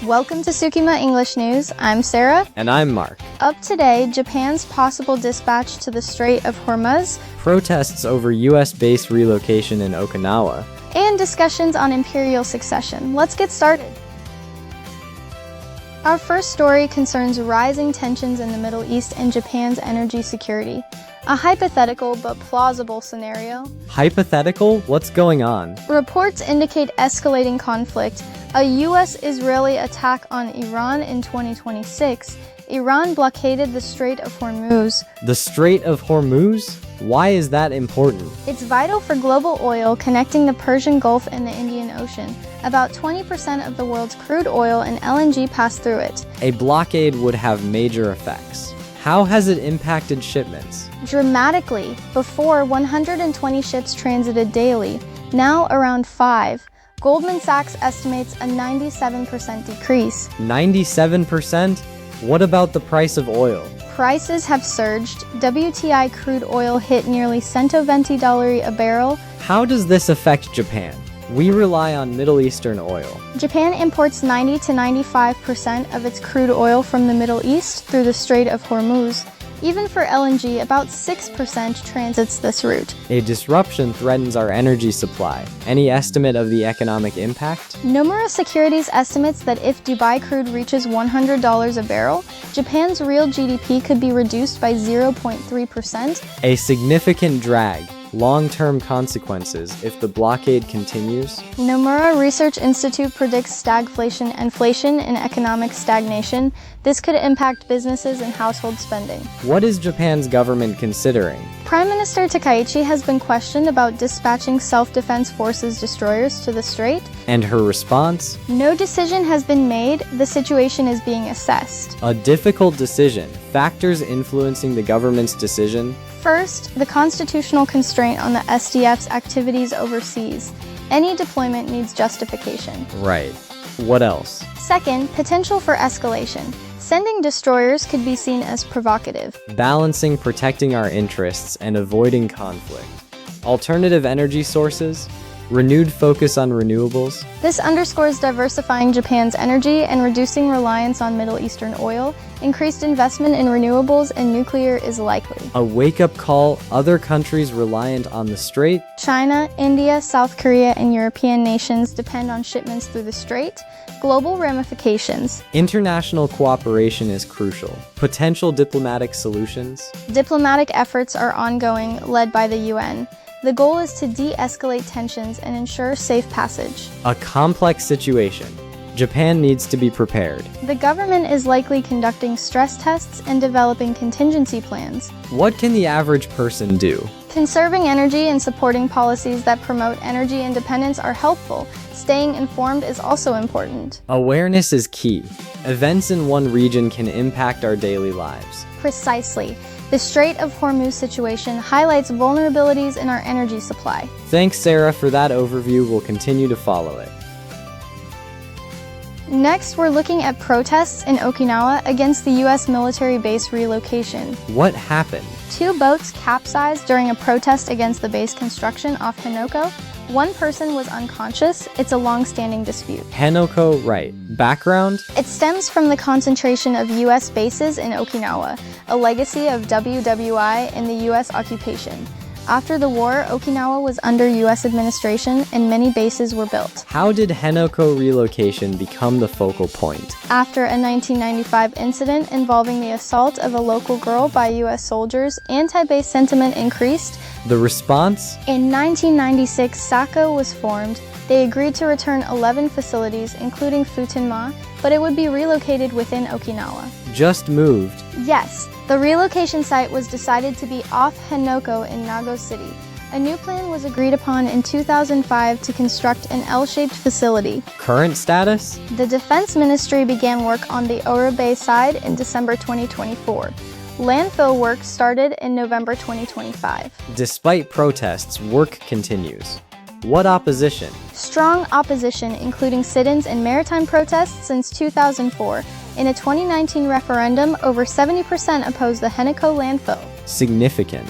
Welcome to Sukima English News. I'm Sarah. And I'm Mark. Up today, Japan's possible dispatch to the Strait of Hormuz, Protests over U.S. base relocation in Okinawa, and discussions on imperial succession. Let's get started. Our first story concerns rising tensions in the Middle East and Japan's energy security. A hypothetical but plausible scenario. Hypothetical? What's going on? Reports indicate escalating conflict. A U.S.-Israeli attack on Iran in 2026. Iran blockaded the Strait of Hormuz. The Strait of Hormuz? Why is that important? It's vital for global oil connecting the Persian Gulf and the Indian Ocean. About 20% of the world's crude oil and LNG pass through it. A blockade would have major effects. How has it impacted shipments? Dramatically. Before, 120 ships transited daily. Now, around 5. Goldman Sachs estimates a 97% decrease. 97%? What about the price of oil? Prices have surged. WTI crude oil hit nearly $120 a barrel. How does this affect Japan? We rely on Middle Eastern oil. Japan imports 90 to 95% of its crude oil from the Middle East through the Strait of Hormuz. Even for LNG, about 6% transits this route. A disruption threatens our energy supply. Any estimate of the economic impact? Nomura Securities estimates that if Dubai crude reaches $100 a barrel, Japan's real GDP could be reduced by 0.3%. A significant drag. Long-term consequences if the blockade continues? Nomura Research Institute predicts stagflation, inflation, and economic stagnation. This could impact businesses and household spending. What is Japan's government considering? Prime Minister Takaichi has been questioned about dispatching self-defense forces destroyers to the strait. And her response? No decision has been made. The situation is being assessed. A difficult decision. Factors influencing the government's decision? First, the constitutional constraint on the SDF's activities overseas. Any deployment needs justification. Right. What else? Second, potential for escalation. Sending destroyers could be seen as provocative. Balancing protecting our interests and avoiding conflict. Alternative energy sources? Renewed focus on renewables? This underscores diversifying Japan's energy and reducing reliance on Middle Eastern oil. Increased investment in renewables and nuclear is likely. A wake-up call, other countries reliant on the strait? China, India, South Korea, and European nations depend on shipments through the strait. Global ramifications. International cooperation is crucial. Potential diplomatic solutions? Diplomatic efforts are ongoing, led by the UN. The goal is to de-escalate tensions and ensure safe passage. A complex situation. Japan needs to be prepared. The government is likely conducting stress tests and developing contingency plans. What can the average person do? Conserving energy and supporting policies that promote energy independence are helpful. Staying informed is also important. Awareness is key. Events in one region can impact our daily lives. Precisely. The Strait of Hormuz situation highlights vulnerabilities in our energy supply. Thanks, Sarah, for that overview. We'll continue to follow it. Next, we're looking at protests in Okinawa against the U.S. military base relocation. What happened? 2 boats capsized during a protest against the base construction off辺野古. 1 person was unconscious. It's a long-standing dispute.辺野古, right. Background? It stems from the concentration of U.S. bases in Okinawa, a legacy of WWI and the U.S. occupation. After the war, Okinawa was under U.S. administration and many bases were built. How did辺野古relocation become the focal point? After a 1995 incident involving the assault of a local girl by U.S. soldiers, anti-base sentiment increased. The response? In 1996, SACO was formed. They agreed to return 11 facilities, including Futenma, but it would be relocated within Okinawa. Just moved? Yes. The relocation site was decided to be off辺野古in Nago City. A new plan was agreed upon in 2005 to construct an L-shaped facility. Current status? The Defense Ministry began work on the Ora Bay side in December 2024. Landfill work started in November 2025. Despite protests, work continues. What opposition? Strong opposition, including sit-ins and maritime protests since 2004. In a 2019 referendum, over 70% opposed the辺野古landfill. Significant.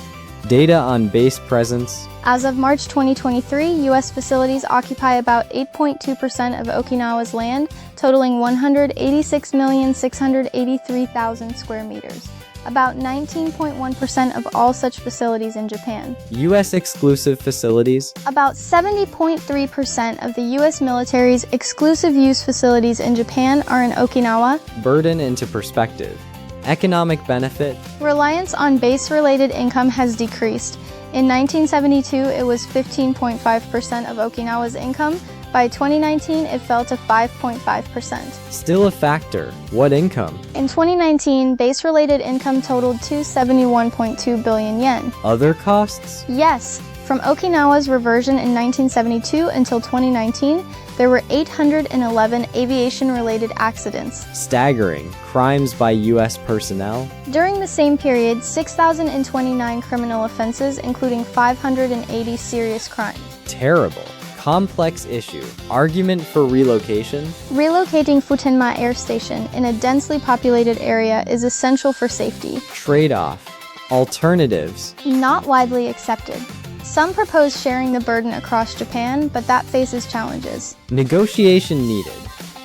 Data on base presence? As of March 2023, U.S. facilities occupy about 8.2% of Okinawa's land, totaling 186,683,000 square meters, about 19.1% of all such facilities in Japan. U.S. exclusive facilities? About 70.3% of the U.S. military's exclusive use facilities in Japan are in Okinawa. Burden into perspective. Economic benefit? Reliance on base-related income has decreased. In 1972, it was 15.5% of Okinawa's income. By 2019, it fell to 5.5%. Still a factor. What income? In 2019, base-related income totaled 271.2 billion yen. Other costs? Yes. From Okinawa's reversion in 1972 until 2019, there were 811 aviation-related accidents. Staggering. Crimes by U.S. personnel? During the same period, 6,029 criminal offenses, including 580 serious crimes. Terrible. Complex issue. Argument for relocation? Relocating Futenma Air Station in a densely populated area is essential for safety. Trade-off. Alternatives? Not widely accepted. Some propose sharing the burden across Japan, but that faces challenges. Negotiation needed.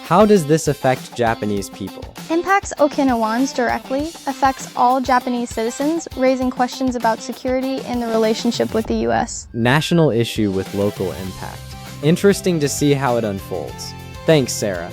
How does this affect Japanese people? Impacts Okinawans directly, affects all Japanese citizens, raising questions about security and the relationship with the U.S. National issue with local impact. Interesting to see how it unfolds. Thanks, Sarah.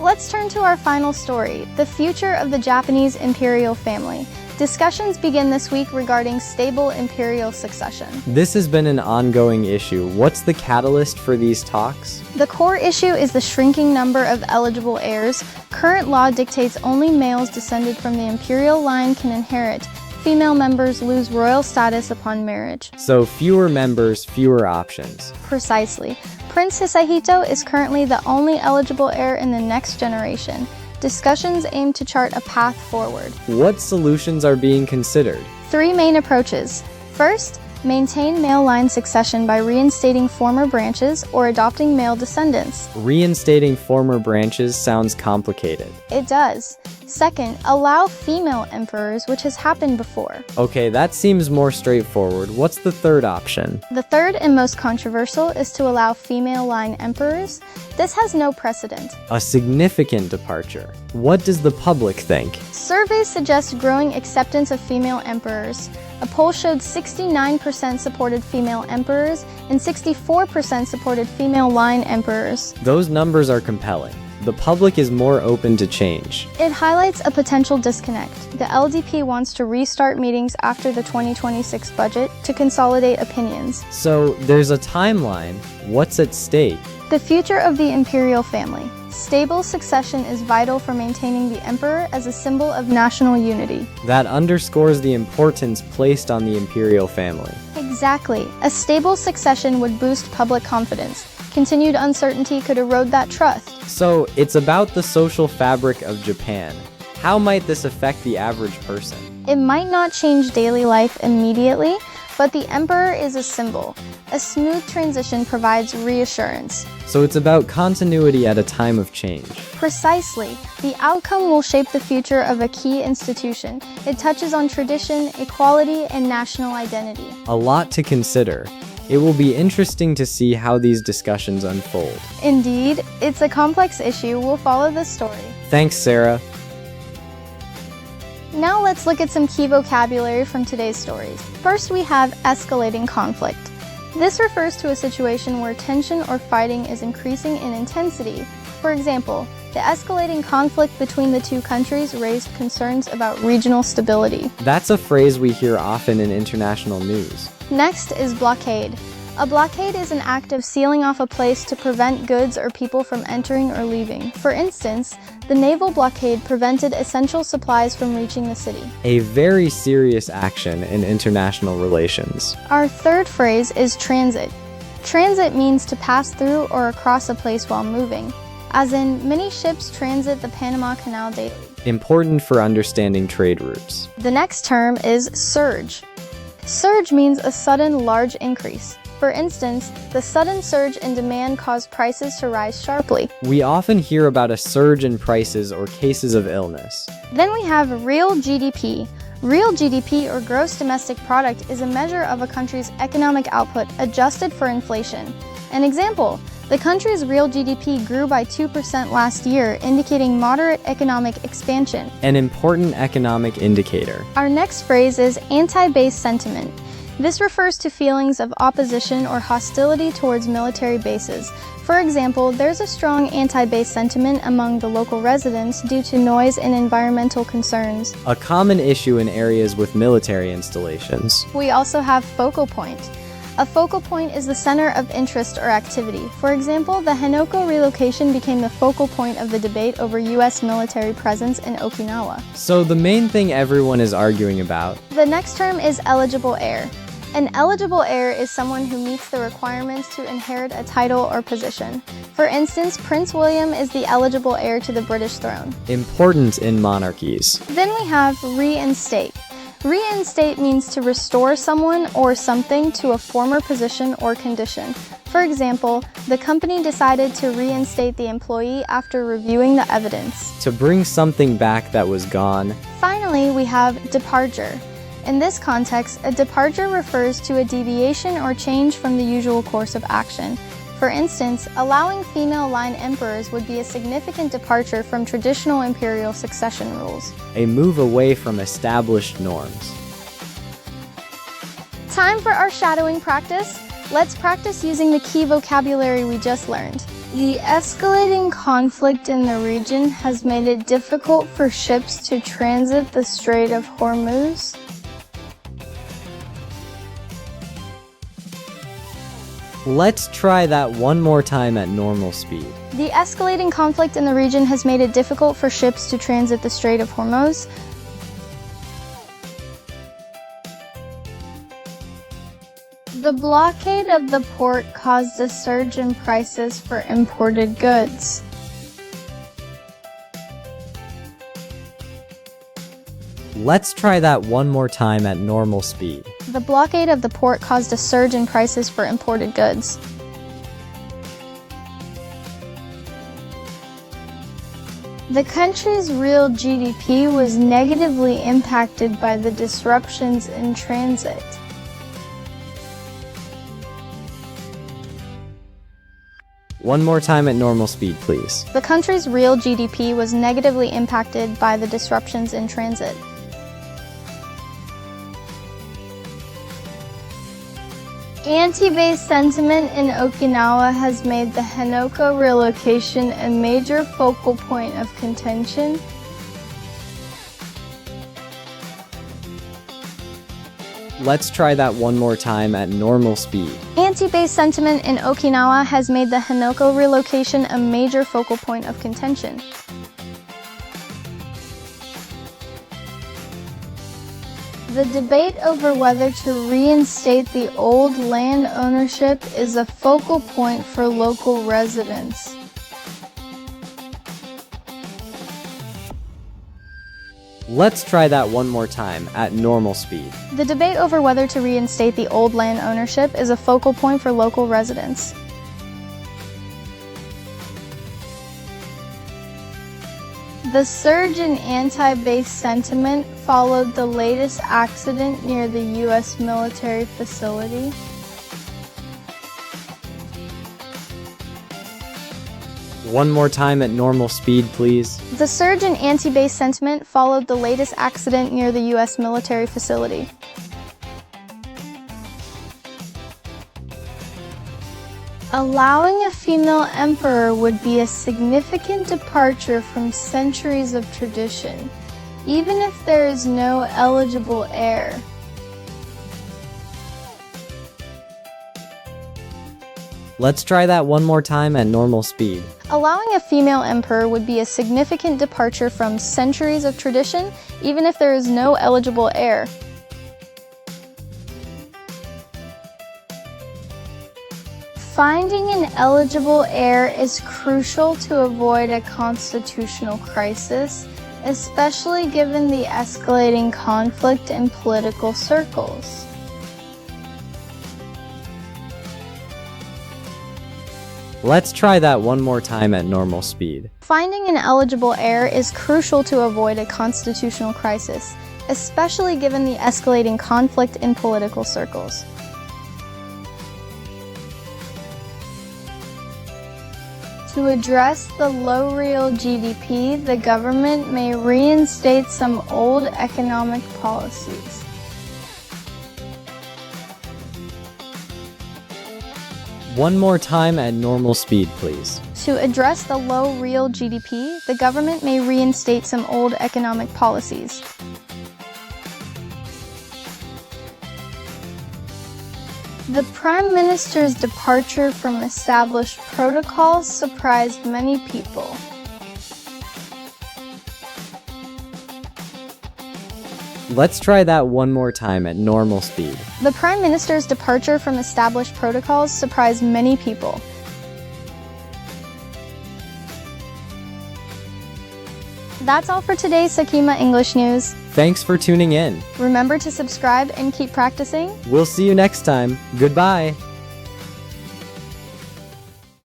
Let's turn to our final story, the future of the Japanese imperial family. Discussions begin this week regarding stable imperial succession. This has been an ongoing issue. What's the catalyst for these talks? The core issue is the shrinking number of eligible heirs. Current law dictates only males descended from the imperial line can inherit. Female members lose royal status upon marriage. So fewer members, fewer options. Precisely. Prince Hisahito is currently the only eligible heir in the next generation. Discussions aim to chart a path forward. What solutions are being considered? 3 main approaches. First, maintain male line succession by reinstating former branches or adopting male descendants. Reinstating former branches sounds complicated. It does. Second, allow female emperors, which has happened before. Okay, that seems more straightforward. What's the third option? The third and most controversial is to allow female line emperors. This has no precedent. A significant departure. What does the public think? Surveys suggest growing acceptance of female emperors. A poll showed 69% supported female emperors and 64% supported female line emperors. Those numbers are compelling. The public is more open to change. It highlights a potential disconnect. The LDP wants to restart meetings after the 2026 budget to consolidate opinions. So there's a timeline. What's at stake? The future of the imperial family. Stable succession is vital for maintaining the emperor as a symbol of national unity. That underscores the importance placed on the imperial family. Exactly. A stable succession would boost public confidence. Continued uncertainty could erode that trust. So it's about the social fabric of Japan. How might this affect the average person? It might not change daily life immediately, but the emperor is a symbol. A smooth transition provides reassurance. So it's about continuity at a time of change. Precisely. The outcome will shape the future of a key institution. It touches on tradition, equality, and national identity. A lot to consider. It will be interesting to see how these discussions unfold. Indeed, it's a complex issue. We'll follow this story. Thanks, Sarah. Now let's look at some key vocabulary from today's stories. First, we have escalating conflict. This refers to a situation where tension or fighting is increasing in intensity. For example, the escalating conflict between the two countries raised concerns about regional stability. That's a phrase we hear often in international news. Next is blockade. A blockade is an act of sealing off a place to prevent goods or people from entering or leaving. For instance, the naval blockade prevented essential supplies from reaching the city. A very serious action in international relations. Our third phrase is transit. Transit means to pass through or across a place while moving, as in many ships transit the Panama Canal daily. Important for understanding trade routes. The next term is surge. Surge means a sudden large increase. For instance, the sudden surge in demand caused prices to rise sharply. We often hear about a surge in prices or cases of illness. Then we have real GDP. Real GDP, or gross domestic product, is a measure of a country's economic output adjusted for inflation. An example, the country's real GDP grew by 2% last year, indicating moderate economic expansion. An important economic indicator. Our next phrase is anti-base sentiment. This refers to feelings of opposition or hostility towards military bases. For example, there's a strong anti-base sentiment among the local residents due to noise and environmental concerns. A common issue in areas with military installations. We also have focal point. A focal point is the center of interest or activity. For example, the辺野古relocation became the focal point of the debate over U.S. military presence in Okinawa. So the main thing everyone is arguing about. The next term is eligible heir. An eligible heir is someone who meets the requirements to inherit a title or position. For instance, Prince William is the eligible heir to the British throne. Important in monarchies. Then we have reinstate. Reinstate means to restore someone or something to a former position or condition. For example, the company decided to reinstate the employee after reviewing the evidence. To bring something back that was gone. Finally, we have departure. In this context, a departure refers to a deviation or change from the usual course of action. For instance, allowing female line emperors would be a significant departure from traditional imperial succession rules. A move away from established norms. Time for our shadowing practice. Let's practice using the key vocabulary we just learned. The escalating conflict in the region has made it difficult for ships to transit the Strait of Hormuz. Let's try that one more time at normal speed. The escalating conflict in the region has made it difficult for ships to transit the Strait of Hormuz. The blockade of the port caused a surge in prices for imported goods. Let's try that one more time at normal speed. The blockade of the port caused a surge in prices for imported goods. The country's real GDP was negatively impacted by the disruptions in transit. One more time at normal speed, please. The country's real GDP was negatively impacted by the disruptions in transit. Anti-base sentiment in Okinawa has made the辺野古relocation a major focal point of contention. Let's try that one more time at normal speed. Anti-base sentiment in Okinawa has made the辺野古relocation a major focal point of contention. The debate over whether to reinstate the old land ownership is a focal point for local residents. Let's try that one more time at normal speed. The debate over whether to reinstate the old land ownership is a focal point for local residents. The surge in anti-base sentiment followed the latest accident near the U.S. military facility. One more time at normal speed, please. The surge in anti-base sentiment followed the latest accident near the U.S. military facility. Allowing a female emperor would be a significant departure from centuries of tradition, even if there is no eligible heir. Let's try that one more time at normal speed. Allowing a female emperor would be a significant departure from centuries of tradition, even if there is no eligible heir. Finding an eligible heir is crucial to avoid a constitutional crisis, especially given the escalating conflict in political circles. Let's try that one more time at normal speed. Finding an eligible heir is crucial to avoid a constitutional crisis, especially given the escalating conflict in political circles. To address the low real GDP, the government may reinstate some old economic policies. One more time at normal speed, please. To address the low real GDP, the government may reinstate some old economic policies. The Prime Minister's departure from established protocols surprised many people. Let's try that one more time at normal speed. The Prime Minister's departure from established protocols surprised many people. That's all for today's Sukima English news. Thanks for tuning in. Remember to subscribe and keep practicing. We'll see you next time. Goodbye.